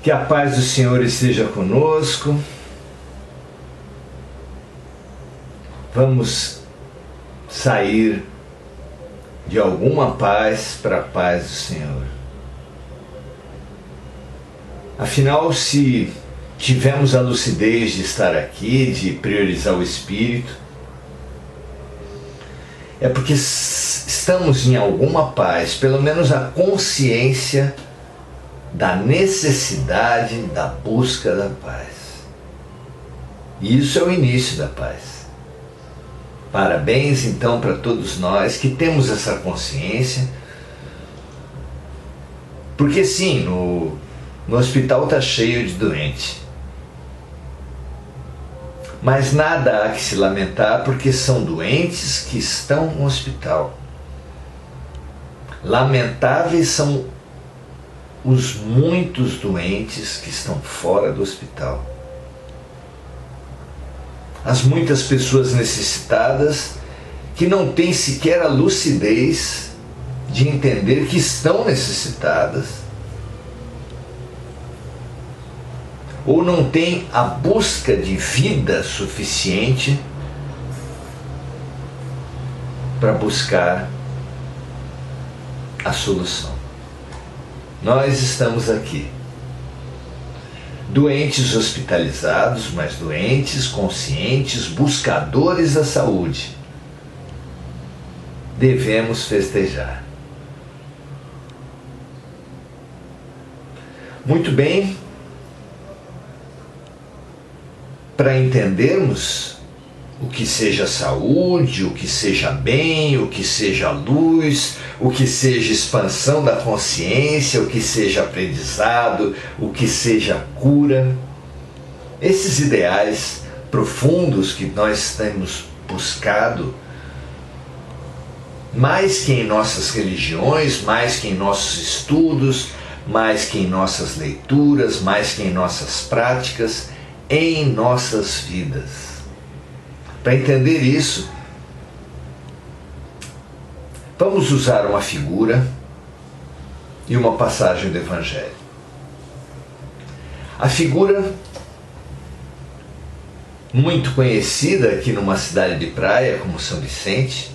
Que a paz do Senhor esteja conosco. Vamos sair de alguma paz para a paz do Senhor. Afinal, se tivemos a lucidez de estar aqui, de priorizar o Espírito, é porque estamos em alguma paz, pelo menos a consciência da necessidade da busca da paz. E isso é o início da paz. Parabéns então para todos nós que temos essa consciência, porque sim, no hospital está cheio de doente, mas nada há que se lamentar, porque são doentes que estão no hospital. Lamentáveis são os muitos doentes que estão fora do hospital. As muitas pessoas necessitadas que não têm sequer a lucidez de entender que estão necessitadas, ou não têm a busca de vida suficiente para buscar a solução. Nós estamos aqui, doentes hospitalizados, mas doentes conscientes, buscadores da saúde. Devemos festejar. Muito bem, para entendermos o que seja saúde, o que seja bem, o que seja luz, o que seja expansão da consciência, o que seja aprendizado, o que seja cura. Esses ideais profundos que nós temos buscado, mais que em nossas religiões, mais que em nossos estudos, mais que em nossas leituras, mais que em nossas práticas, em nossas vidas. Para entender isso, vamos usar uma figura e uma passagem do Evangelho. A figura, muito conhecida aqui numa cidade de praia como São Vicente,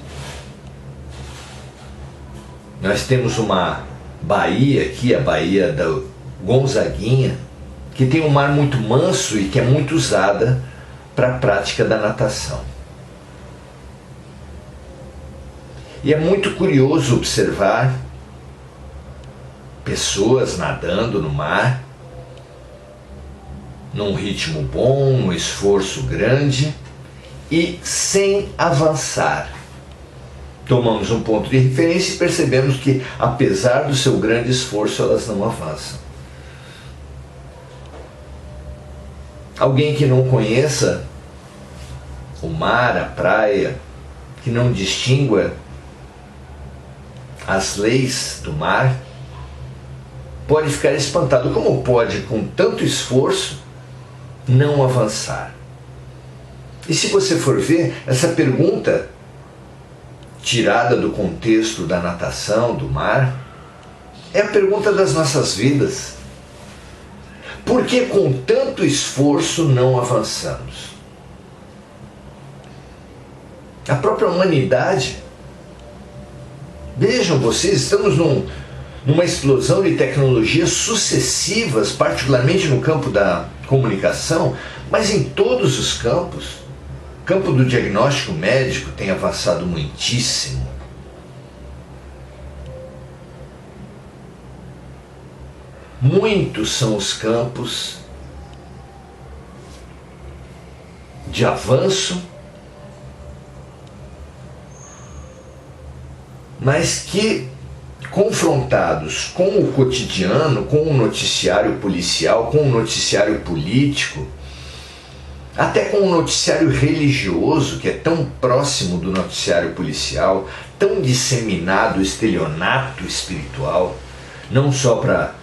nós temos uma baía aqui, a Baía da Gonzaguinha, que tem um mar muito manso e que é muito usada para a prática da natação. E é muito curioso observar pessoas nadando no mar, num ritmo bom, um esforço grande e sem avançar. Tomamos um ponto de referência e percebemos que, apesar do seu grande esforço, elas não avançam. Alguém que não conheça o mar, a praia, que não distingua as leis do mar, pode ficar espantado. Como pode, com tanto esforço, não avançar? E se você for ver, essa pergunta, tirada do contexto da natação, do mar, é a pergunta das nossas vidas. Por que com tanto esforço não avançamos? A própria humanidade, vejam vocês, estamos numa explosão de tecnologias sucessivas, particularmente no campo da comunicação, mas em todos os campos. O campo do diagnóstico médico tem avançado muitíssimo. Muitos são os campos de avanço, mas que, confrontados com o cotidiano, com o noticiário policial, com o noticiário político, até com o noticiário religioso, que é tão próximo do noticiário policial, tão disseminado o estelionato espiritual, não só para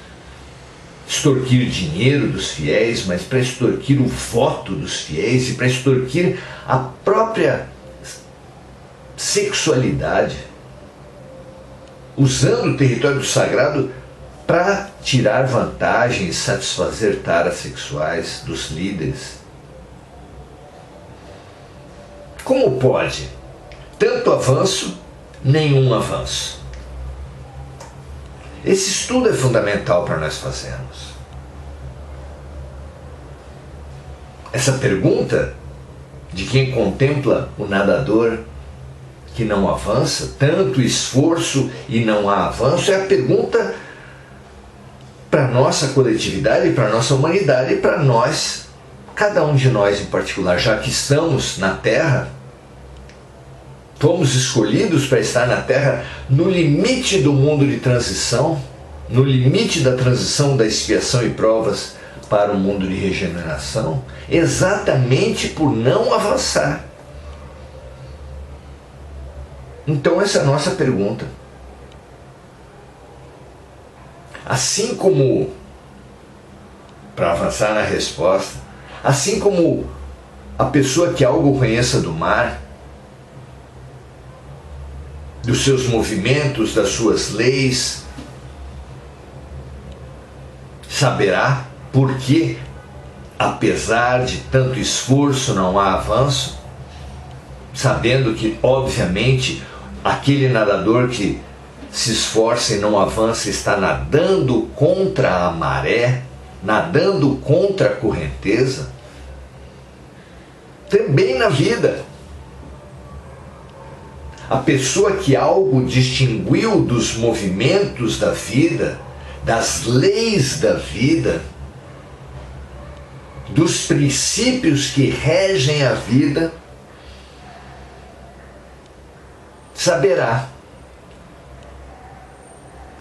extorquir dinheiro dos fiéis, mas para extorquir o voto dos fiéis e para extorquir a própria sexualidade, usando o território do sagrado para tirar vantagem e satisfazer taras sexuais dos líderes. Como pode? Tanto avanço, nenhum avanço. Esse estudo é fundamental para nós fazermos. Essa pergunta de quem contempla o nadador que não avança, tanto esforço e não há avanço, é a pergunta para a nossa coletividade, para a nossa humanidade e para nós, cada um de nós em particular, já que estamos na Terra, fomos escolhidos para estar na Terra no limite do mundo de transição, no limite da transição da expiação e provas para o mundo de regeneração, exatamente por não avançar. Então essa é a nossa pergunta. Assim como, para avançar na resposta, assim como a pessoa que algo conheça do mar, dos seus movimentos, das suas leis, saberá por que, apesar de tanto esforço, não há avanço, sabendo que, obviamente, aquele nadador que se esforça e não avança está nadando contra a maré, nadando contra a correnteza. Também na vida, a pessoa que algo distinguiu dos movimentos da vida, das leis da vida, dos princípios que regem a vida, saberá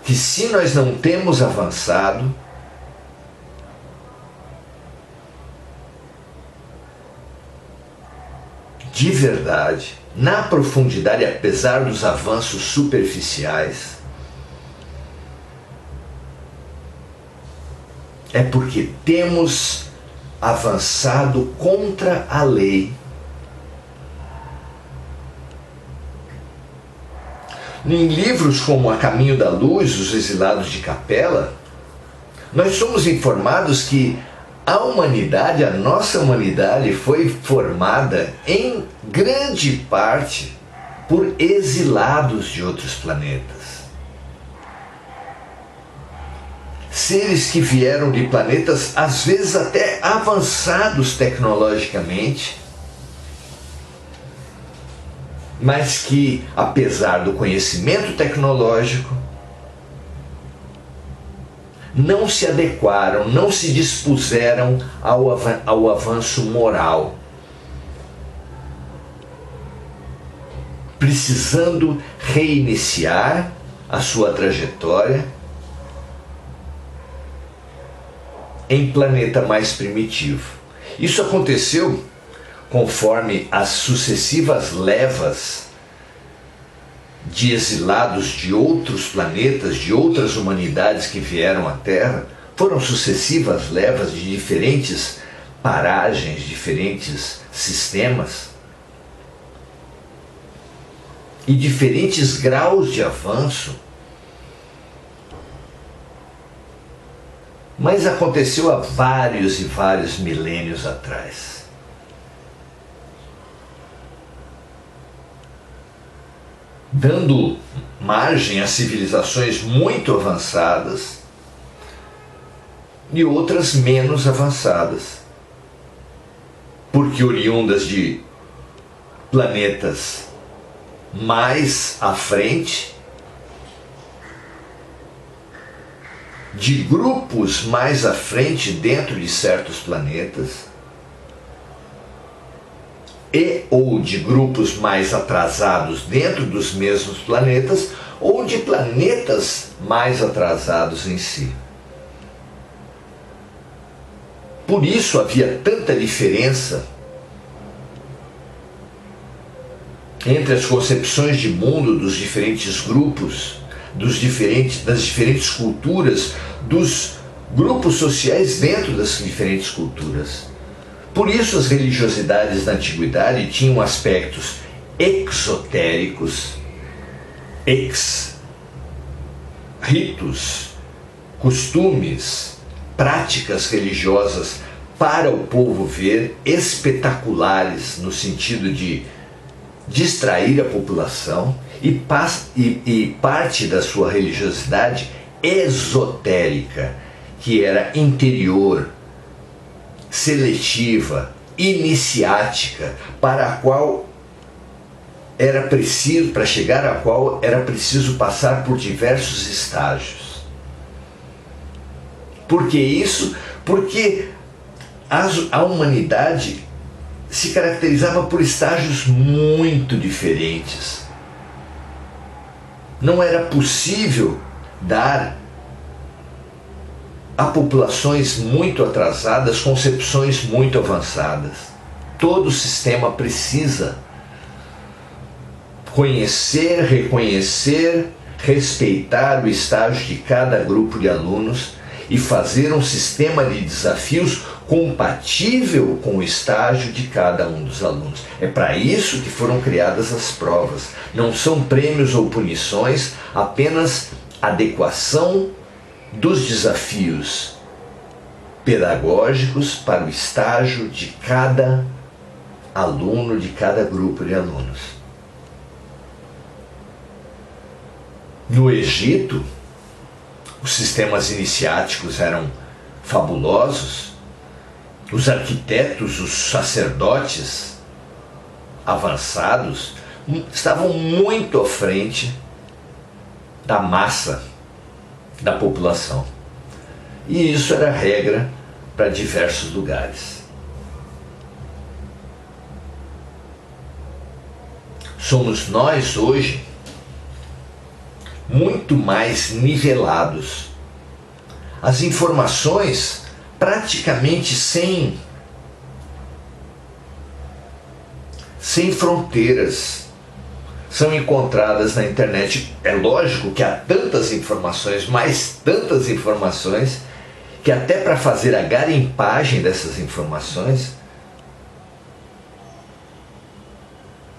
que se nós não temos avançado, de verdade, na profundidade, apesar dos avanços superficiais, é porque temos avançado contra a lei. Em livros como A Caminho da Luz, Os Exilados de Capela, nós somos informados que a humanidade, a nossa humanidade, foi formada em grande parte por exilados de outros planetas. Seres que vieram de planetas, às vezes até avançados tecnologicamente, mas que, apesar do conhecimento tecnológico, não se adequaram, não se dispuseram ao avanço moral, precisando reiniciar a sua trajetória em planeta mais primitivo. Isso aconteceu conforme as sucessivas levas de exilados de outros planetas, de outras humanidades que vieram à Terra. Foram sucessivas levas de diferentes paragens, diferentes sistemas e diferentes graus de avanço. Mas aconteceu há vários e vários milênios atrás. Dando margem a civilizações muito avançadas e outras menos avançadas, porque oriundas de planetas mais à frente, de grupos mais à frente dentro de certos planetas, e ou de grupos mais atrasados dentro dos mesmos planetas, ou de planetas mais atrasados em si. Por isso havia tanta diferença entre as concepções de mundo dos diferentes grupos, das diferentes culturas, dos grupos sociais dentro das diferentes culturas. Por isso as religiosidades da antiguidade tinham aspectos exotéricos, ritos, costumes, práticas religiosas para o povo ver, espetaculares no sentido de distrair a população, e parte da sua religiosidade esotérica, que era interior, seletiva, iniciática, para chegar a qual era preciso passar por diversos estágios. Por que isso? Porque a humanidade se caracterizava por estágios muito diferentes. Não era possível dar a populações muito atrasadas concepções muito avançadas. Todo sistema precisa conhecer, reconhecer, respeitar o estágio de cada grupo de alunos e fazer um sistema de desafios compatível com o estágio de cada um dos alunos. É para isso que foram criadas as provas. Não são prêmios ou punições, apenas adequação dos desafios pedagógicos para o estágio de cada aluno, de cada grupo de alunos. No Egito, os sistemas iniciáticos eram fabulosos, os arquitetos, os sacerdotes avançados estavam muito à frente da massa da população. E isso era regra para diversos lugares. Somos nós hoje muito mais nivelados. As informações praticamente sem fronteiras são encontradas na internet. É lógico que há tantas informações, mais tantas informações, que até para fazer a garimpagem dessas informações,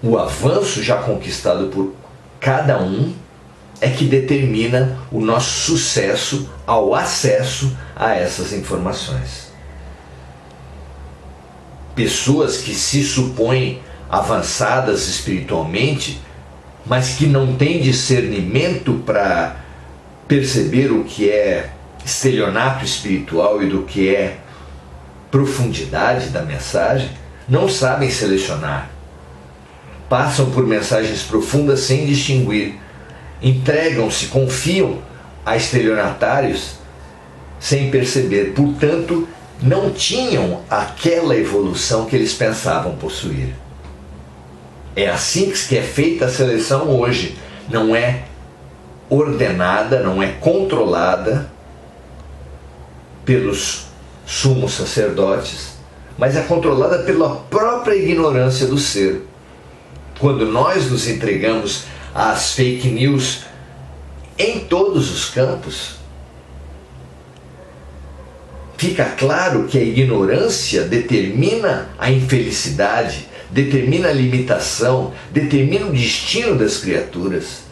o avanço já conquistado por cada um é que determina o nosso sucesso ao acesso a essas informações. Pessoas que se supõem avançadas espiritualmente, mas que não têm discernimento para perceber o que é estelionato espiritual e do que é profundidade da mensagem, não sabem selecionar. Passam por mensagens profundas sem distinguir. Entregam-se, confiam a estelionatários sem perceber. Portanto, não tinham aquela evolução que eles pensavam possuir. É assim que é feita a seleção hoje. Não é ordenada, não é controlada pelos sumos sacerdotes, mas é controlada pela própria ignorância do ser. Quando nós nos entregamos às fake news em todos os campos, fica claro que a ignorância determina a infelicidade, determina a limitação, determina o destino das criaturas,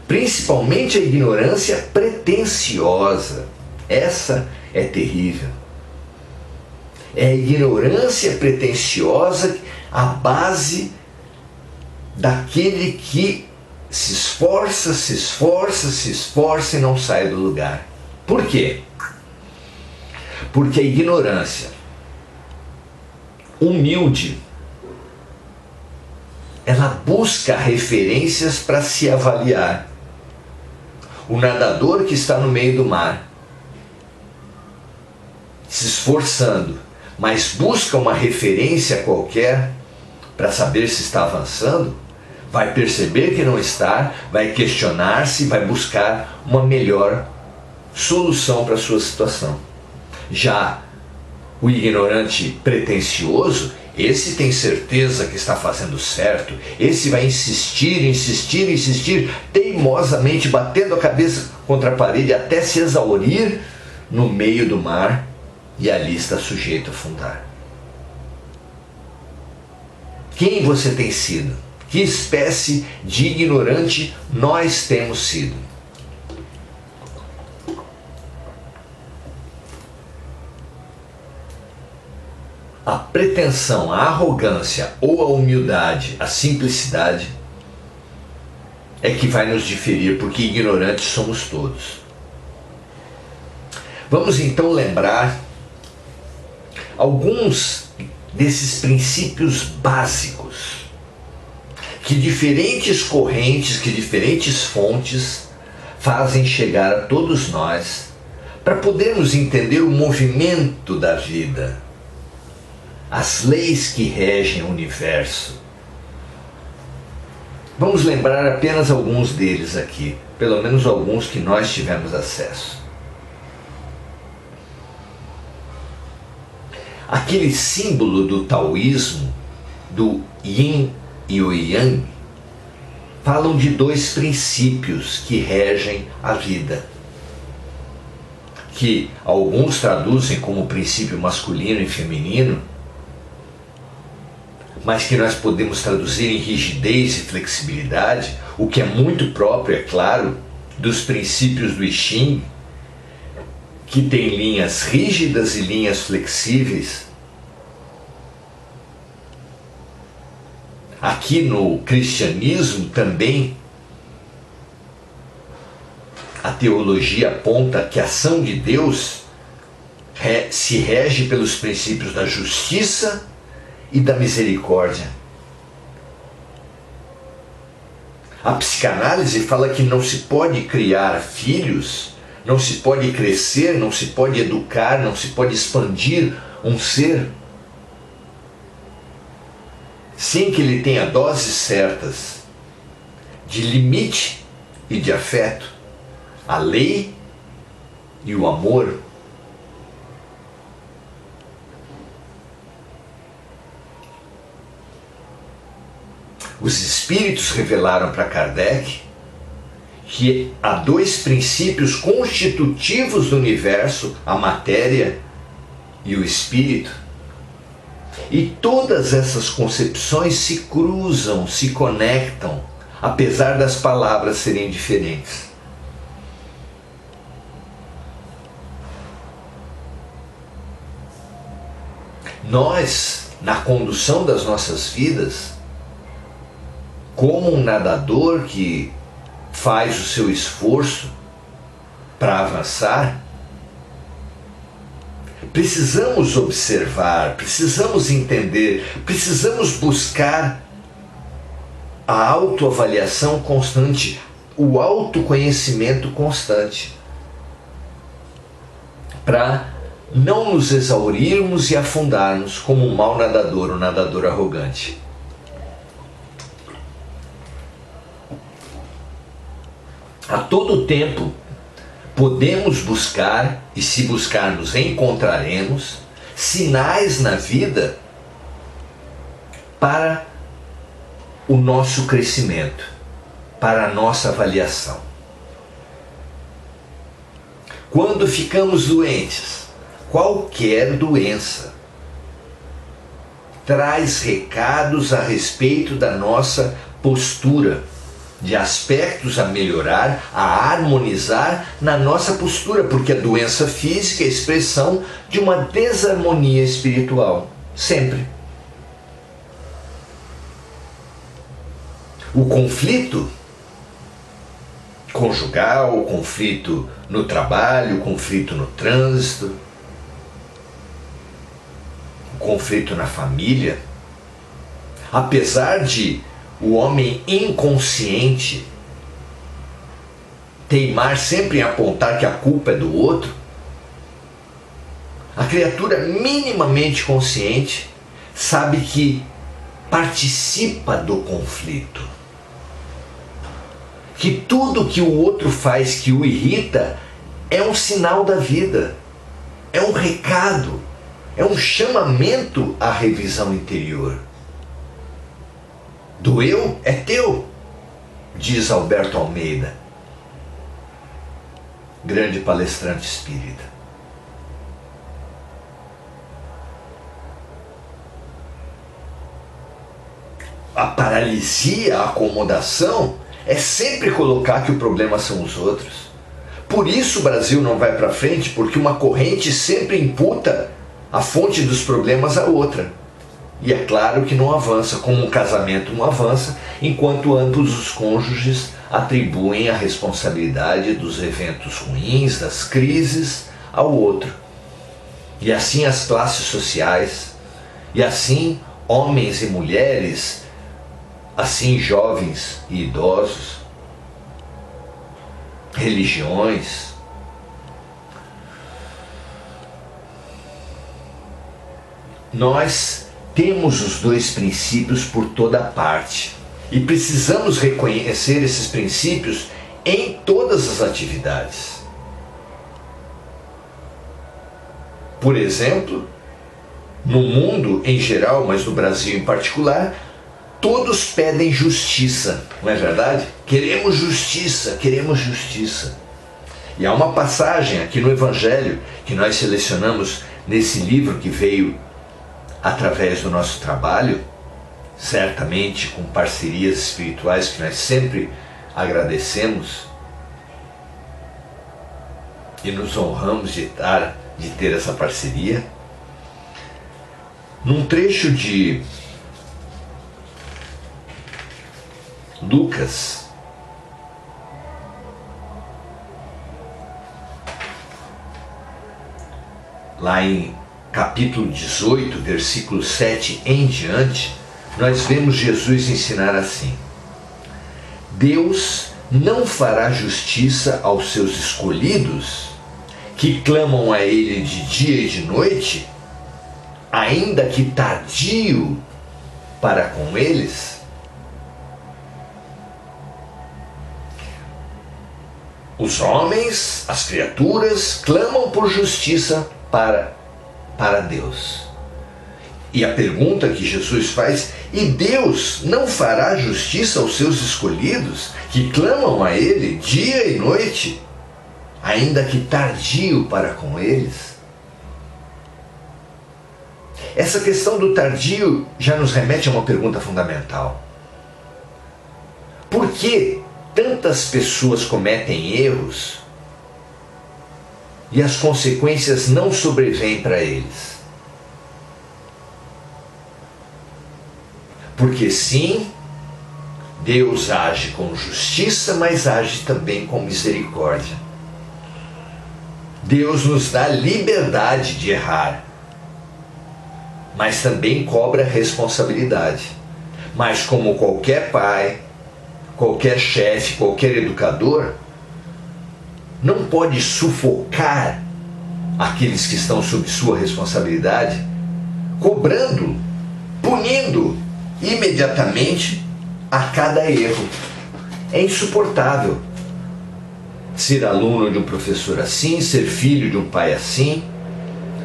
principalmente a ignorância pretensiosa. Essa é terrível. É a ignorância pretensiosa a base daquele que se esforça e não sai do lugar. Por quê? Porque a ignorância humilde, ela busca referências para se avaliar. O nadador que está no meio do mar, se esforçando, mas busca uma referência qualquer para saber se está avançando, vai perceber que não está, vai questionar-se, vai buscar uma melhor solução para a sua situação. Já o ignorante pretensioso, esse tem certeza que está fazendo certo, esse vai insistir, teimosamente batendo a cabeça contra a parede até se exaurir no meio do mar, e ali está sujeito a afundar. Quem você tem sido? Que espécie de ignorante nós temos sido? a pretensão, a arrogância ou a humildade, a simplicidade, é que vai nos diferir, porque ignorantes somos todos. Vamos então lembrar alguns desses princípios básicos que diferentes correntes, que diferentes fontes fazem chegar a todos nós, para podermos entender o movimento da vida, as leis que regem o universo. Vamos lembrar apenas alguns deles aqui, pelo menos alguns que nós tivemos acesso. Aquele símbolo do taoísmo, do yin e o yang, falam de dois princípios que regem a vida, que alguns traduzem como princípio masculino e feminino, mas que nós podemos traduzir em rigidez e flexibilidade, o que é muito próprio, é claro, dos princípios do I Ching, que tem linhas rígidas e linhas flexíveis. Aqui no cristianismo também, a teologia aponta que a ação de Deus se rege pelos princípios da justiça e da misericórdia. A psicanálise fala que não se pode criar filhos, não se pode crescer, não se pode educar, não se pode expandir um ser sem que ele tenha doses certas de limite e de afeto, a lei e o amor. Os espíritos revelaram para Kardec que há dois princípios constitutivos do universo, a matéria e o espírito. E todas essas concepções se cruzam, se conectam, apesar das palavras serem diferentes. Nós, na condução das nossas vidas, como um nadador que faz o seu esforço para avançar, precisamos observar, precisamos entender, precisamos buscar a autoavaliação constante, o autoconhecimento constante, para não nos exaurirmos e afundarmos como um mau nadador, um nadador arrogante. A todo tempo podemos buscar, e se buscarmos encontraremos, sinais na vida para o nosso crescimento, para a nossa avaliação. Quando ficamos doentes, qualquer doença traz recados a respeito da nossa postura, de aspectos a melhorar, a harmonizar na nossa postura, porque a doença física é a expressão de uma desarmonia espiritual, sempre. O conflito conjugal, o conflito no trabalho, o conflito no trânsito, o conflito na família, apesar de o homem inconsciente teimar sempre em apontar que a culpa é do outro, a criatura minimamente consciente sabe que participa do conflito, que tudo que o outro faz que o irrita é um sinal da vida, é um recado, é um chamamento à revisão interior. Doeu é teu, diz Alberto Almeida, grande palestrante espírita. A paralisia, a acomodação, é sempre colocar que o problema são os outros. Por isso o Brasil não vai para frente, porque uma corrente sempre imputa a fonte dos problemas a outra. E é claro que não avança, como um casamento não avança, enquanto ambos os cônjuges atribuem a responsabilidade dos eventos ruins, das crises, ao outro. E assim as classes sociais, e assim homens e mulheres, assim jovens e idosos, religiões. Nós temos os dois princípios por toda parte e precisamos reconhecer esses princípios em todas as atividades. Por exemplo, no mundo em geral, mas no Brasil em particular, todos pedem justiça, não é verdade? Queremos justiça, queremos justiça. E há uma passagem aqui no Evangelho que nós selecionamos nesse livro que veio através do nosso trabalho, certamente com parcerias espirituais que nós sempre agradecemos e nos honramos de ter essa parceria. Num trecho de Lucas, lá em capítulo 18, versículo 7 em diante, nós vemos Jesus ensinar assim: Deus não fará justiça aos seus escolhidos, que clamam a Ele de dia e de noite, ainda que tardio para com eles? Os homens, as criaturas, clamam por justiça para Deus. E a pergunta que Jesus faz: e Deus não fará justiça aos seus escolhidos, que clamam a Ele dia e noite, ainda que tardio para com eles? Essa questão do tardio já nos remete a uma pergunta fundamental. Por que tantas pessoas cometem erros e as consequências não sobrevêm para eles? Porque sim, Deus age com justiça, mas age também com misericórdia. Deus nos dá liberdade de errar, mas também cobra responsabilidade. Mas como qualquer pai, qualquer chefe, qualquer educador, não pode sufocar aqueles que estão sob sua responsabilidade, cobrando, punindo imediatamente a cada erro. É insuportável ser aluno de um professor assim, ser filho de um pai assim,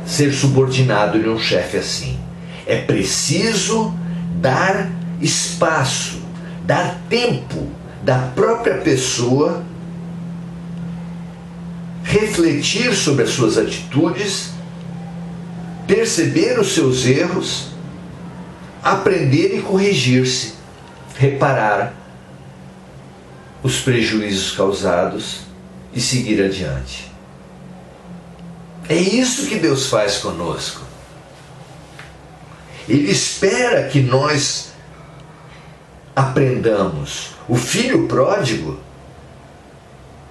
ser subordinado de um chefe assim. É preciso dar espaço, dar tempo da própria pessoa refletir sobre as suas atitudes, perceber os seus erros, aprender e corrigir-se, reparar os prejuízos causados e seguir adiante. É isso que Deus faz conosco. Ele espera que nós aprendamos. O filho pródigo,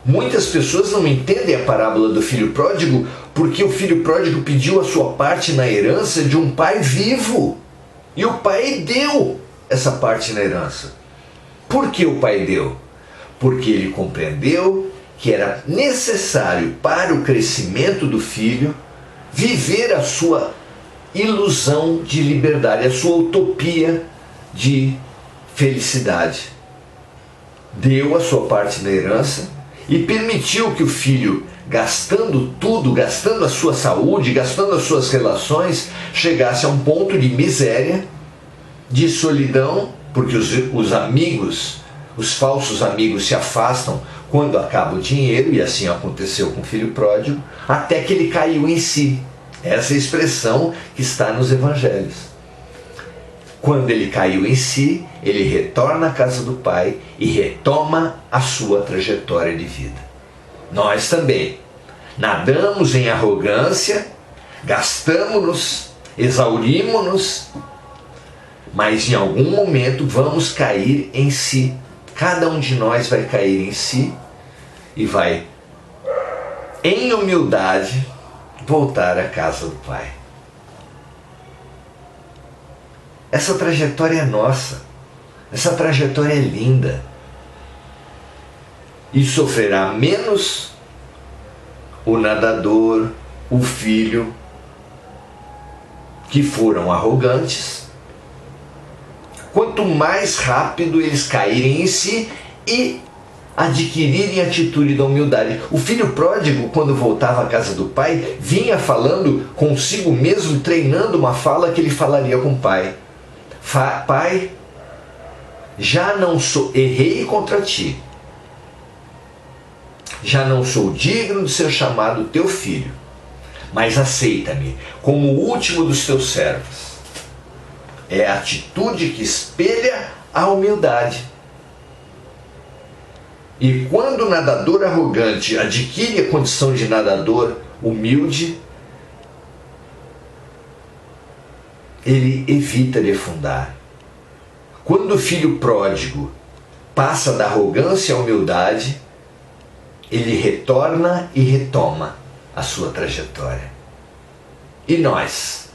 muitas pessoas não entendem a parábola do filho pródigo porque o filho pródigo pediu a sua parte na herança de um pai vivo. E o pai deu essa parte na herança. Por que o pai deu? Porque ele compreendeu que era necessário para o crescimento do filho viver a sua ilusão de liberdade, a sua utopia de felicidade. Deu a sua parte na herança e permitiu que o filho, gastando tudo, gastando a sua saúde, gastando as suas relações, chegasse a um ponto de miséria, de solidão, porque os amigos, os falsos amigos se afastam quando acaba o dinheiro, e assim aconteceu com o filho pródigo, até que ele caiu em si. Essa é a expressão que está nos evangelhos. Quando ele caiu em si, ele retorna à casa do pai e retoma a sua trajetória de vida. Nós também nadamos em arrogância, gastamos-nos, exaurimos-nos, mas em algum momento vamos cair em si. Cada um de nós vai cair em si e vai, em humildade, voltar à casa do Pai. Essa trajetória é nossa. Essa trajetória é linda. E sofrerá menos o nadador, o filho, que foram arrogantes, quanto mais rápido eles caírem em si e adquirirem a atitude da humildade. O filho pródigo, quando voltava à casa do pai, vinha falando consigo mesmo, treinando uma fala que ele falaria com o pai. Pai, já não sou, errei contra ti, já não sou digno de ser chamado teu filho, mas aceita-me como o último dos teus servos. É a atitude que espelha a humildade. E quando o nadador arrogante adquire a condição de nadador humilde, ele evita de afundar. Quando o filho pródigo passa da arrogância à humildade, ele retorna e retoma a sua trajetória. E nós?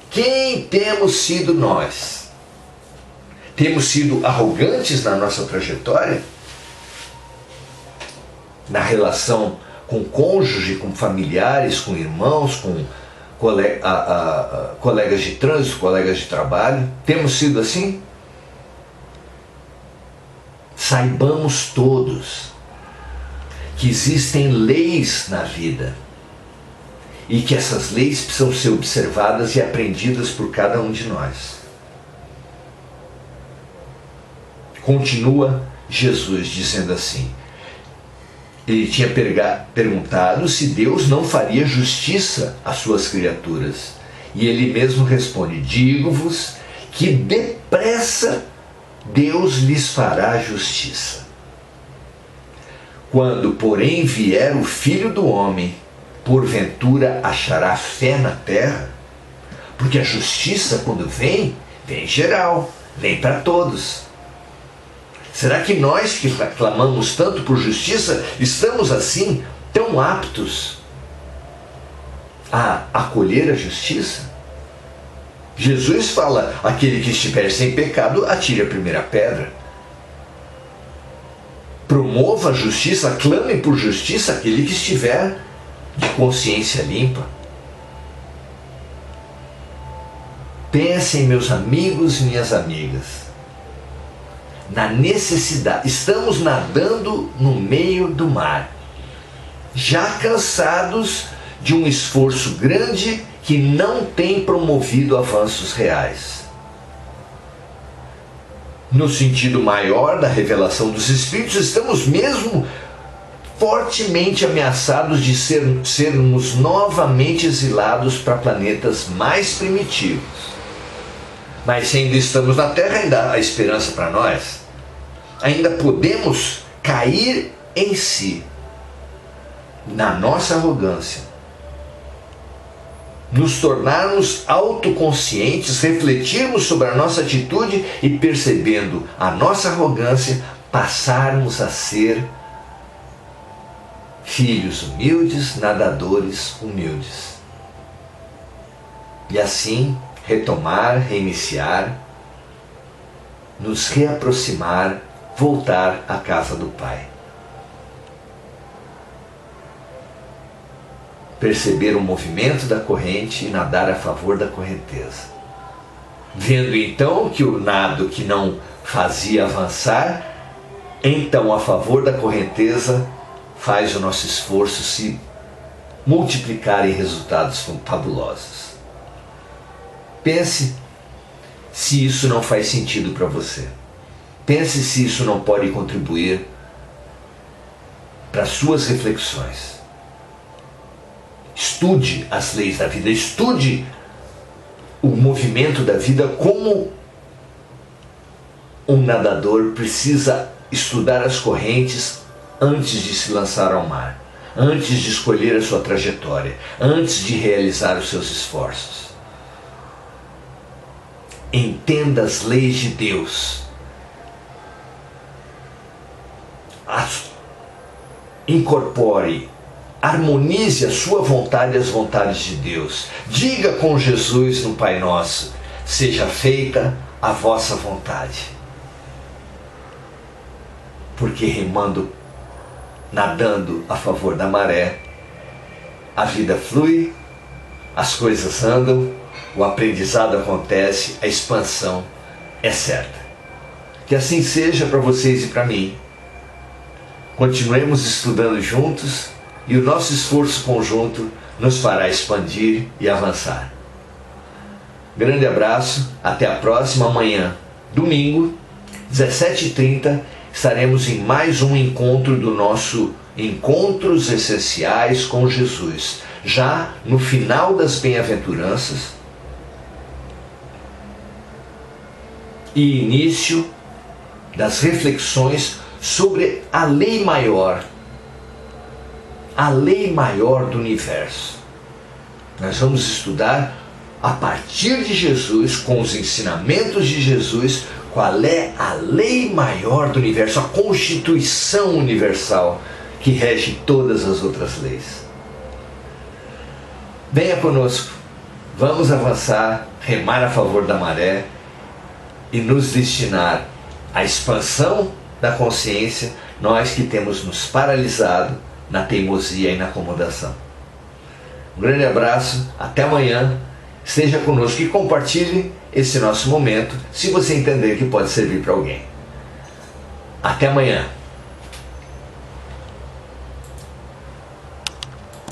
Quem temos sido nós? Temos sido arrogantes na nossa trajetória? Na relação com o cônjuge, com familiares, com irmãos, com colegas de trânsito, colegas de trabalho? Temos sido assim? Saibamos todos que existem leis na vida e que essas leis precisam ser observadas e aprendidas por cada um de nós. Continua Jesus dizendo assim, ele tinha perguntado se Deus não faria justiça às suas criaturas. E ele mesmo responde, digo-vos que depressa Deus lhes fará justiça. Quando, porém, vier o Filho do Homem, porventura achará fé na terra? Porque a justiça, quando vem geral, vem para todos. Será que nós que clamamos tanto por justiça, estamos assim, tão aptos a acolher a justiça? Jesus fala, aquele que estiver sem pecado, atire a primeira pedra. Promova a justiça, clame por justiça aquele que estiver de consciência limpa. Pensem, meus amigos e minhas amigas, na necessidade. Estamos nadando no meio do mar, já cansados de um esforço grande que não tem promovido avanços reais. No sentido maior da revelação dos Espíritos, estamos mesmo fortemente ameaçados de sermos novamente exilados para planetas mais primitivos. Mas se ainda estamos na Terra, ainda há esperança para nós. Ainda podemos cair em si, na nossa arrogância, nos tornarmos autoconscientes, refletirmos sobre a nossa atitude e, percebendo a nossa arrogância, passarmos a ser filhos humildes, nadadores humildes. E assim retomar, reiniciar, nos reaproximar, voltar à casa do Pai. Perceber o movimento da corrente e nadar a favor da correnteza. Vendo então que o nado que não fazia avançar, então a favor da correnteza faz o nosso esforço se multiplicar em resultados fabulosos. Pense se isso não faz sentido para você. Pense se isso não pode contribuir para suas reflexões. Estude as leis da vida, estude o movimento da vida, como um nadador precisa estudar as correntes antes de se lançar ao mar. antes de escolher a sua trajetória, antes de realizar os seus esforços. Entenda as leis de Deus. Incorpore, harmonize a sua vontade e as vontades de Deus. Diga com Jesus no Pai Nosso: seja feita a vossa vontade. Porque remando, nadando a favor da maré, a vida flui, as coisas andam, o aprendizado acontece, a expansão é certa. Que assim seja para vocês e para mim. Continuemos estudando juntos e o nosso esforço conjunto nos fará expandir e avançar. Grande abraço, até a próxima. Amanhã, domingo, 17h30, estaremos em mais um encontro do nosso Encontros Essenciais com Jesus, já no final das bem-aventuranças e início das reflexões sobre a lei maior do universo. Nós vamos estudar a partir de Jesus, com os ensinamentos de Jesus, qual é a lei maior do universo, a constituição universal que rege todas as outras leis. Venha conosco, vamos avançar, remar a favor da maré e nos destinar à expansão da consciência, nós que temos nos paralisado na teimosia e na acomodação. Um grande abraço, até amanhã, esteja conosco e compartilhe esse nosso momento, se você entender que pode servir para alguém. Até amanhã.